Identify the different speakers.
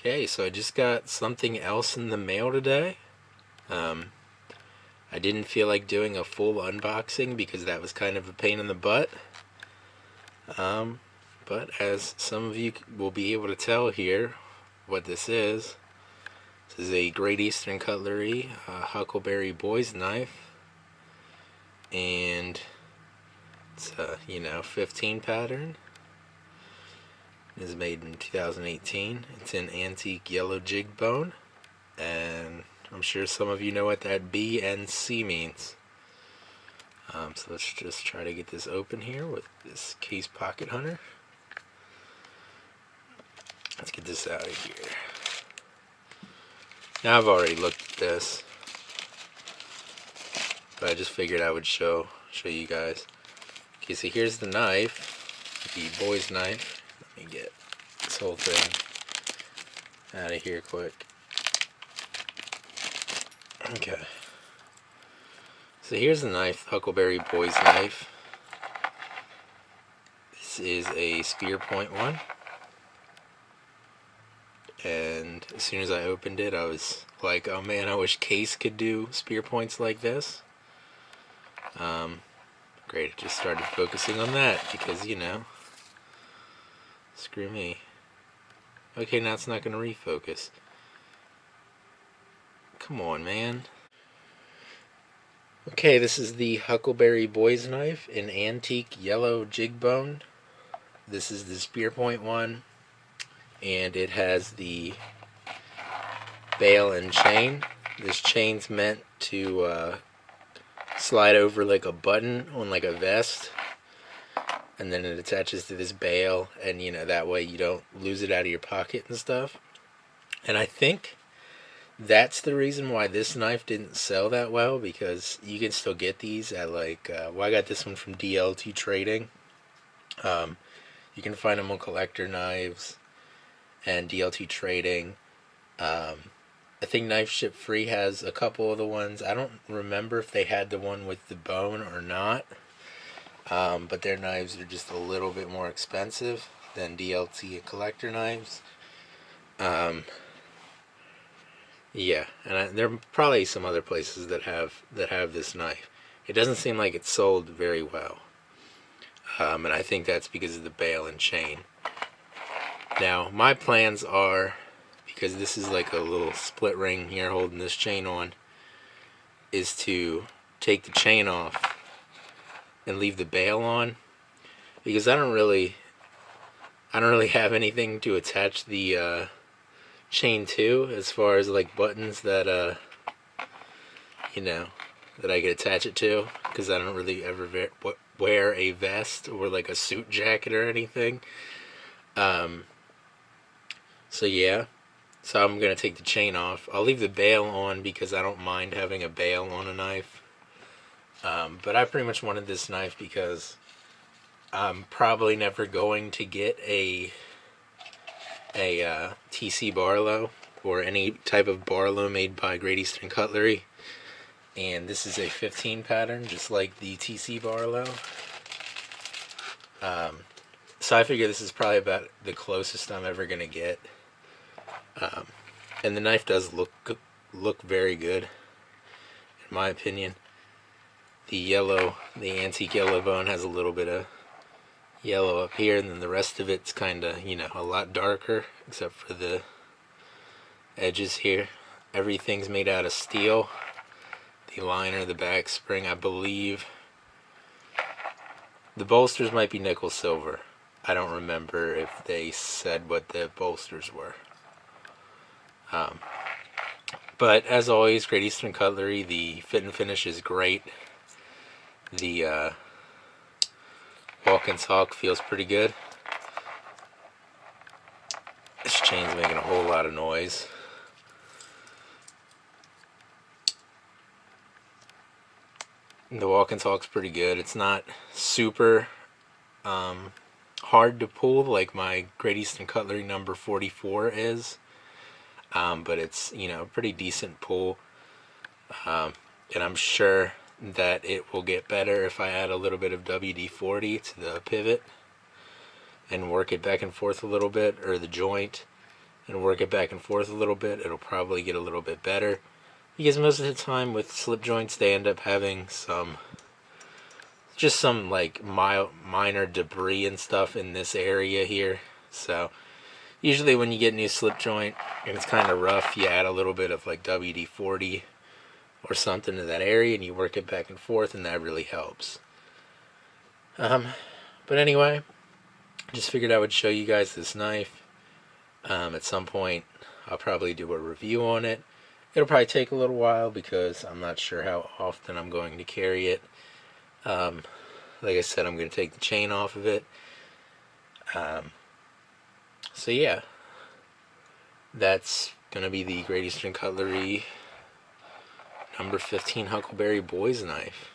Speaker 1: Okay, so I just got something else in the mail today. I didn't feel like doing a full unboxing because that was kind of a pain in the butt. But as some of you will be able to tell here what this is a Great Eastern Cutlery Huckleberry boy's knife. And it's a, 15 pattern. It is made in 2018. It's in antique yellow jig bone. And I'm sure some of you know what that B and C means. So let's just try to get this open here with this case pocket hunter. Let's get this out of here. Now I've already looked at this, but I just figured I would show you guys. Okay, so here's the knife, the boy's knife. Let me get this whole thing out of here quick. Okay. So here's the knife, Huckleberry boy's knife. This is a spear point one. And as soon as I opened it, I was like, oh man, I wish Case could do spear points like this. Great, it just started focusing on that because, screw me. Okay, now it's not going to refocus. Come on, man. Okay, this is the Huckleberry boy's knife in antique yellow jig bone. This is the spear point one, and it has the bail and chain. This chain's meant to slide over like a button on like a vest, and then it attaches to this bail, and that way you don't lose it out of your pocket and stuff. And I think that's the reason why this knife didn't sell that well, because you can still get these at I got this one from DLT Trading. You can find them on Collector Knives and DLT Trading. I think Knife Ship Free has a couple of the ones. I don't remember if they had the one with the bone or not. But their knives are just a little bit more expensive than DLT and Collector Knives. Yeah, and there are probably some other places that have this knife. It doesn't seem like it's sold very well. And I think that's because of the bail and chain. Now, my plans are, because this is like a little split ring here holding this chain on, is to take the chain off and leave the bail on, because I don't really have anything to attach the chain to, as far as like buttons that that I could attach it to, because I don't really ever wear a vest or like a suit jacket or anything. So yeah, so I'm gonna take the chain off. I'll leave the bail on because I don't mind having a bail on a knife. But I pretty much wanted this knife because I'm probably never going to get a TC Barlow or any type of Barlow made by Great Eastern Cutlery. And this is a 15 pattern, just like the TC Barlow. So I figure this is probably about the closest I'm ever going to get. And the knife does look very good, in my opinion. The antique yellow bone has a little bit of yellow up here, and then the rest of it's kind of, a lot darker, except for the edges here. Everything's made out of steel. The liner, the back spring, I believe. The bolsters might be nickel silver. I don't remember if they said what the bolsters were. But as always, Great Eastern Cutlery, the fit and finish is great. The walk and talk feels pretty good. This chain's making a whole lot of noise. The walk and talk's pretty good. It's not super hard to pull like my Great Eastern Cutlery number 44 is. But it's, a pretty decent pull. And I'm sure that it will get better if I add a little bit of WD-40 to the pivot and work it back and forth a little bit, or the joint, and work it back and forth a little bit, it'll probably get a little bit better. Because most of the time with slip joints, they end up having just some like minor debris and stuff in this area here. So usually when you get a new slip joint and it's kind of rough, you add a little bit of like WD-40 or something to that area and you work it back and forth, and that really helps. But anyway, just figured I would show you guys this knife. At some point I'll probably do a review on it. It'll probably take a little while because I'm not sure how often I'm going to carry it. Like I said, I'm going to take the chain off of it. So yeah, that's going to be the Great Eastern Cutlery number 15 Huckleberry boys knife.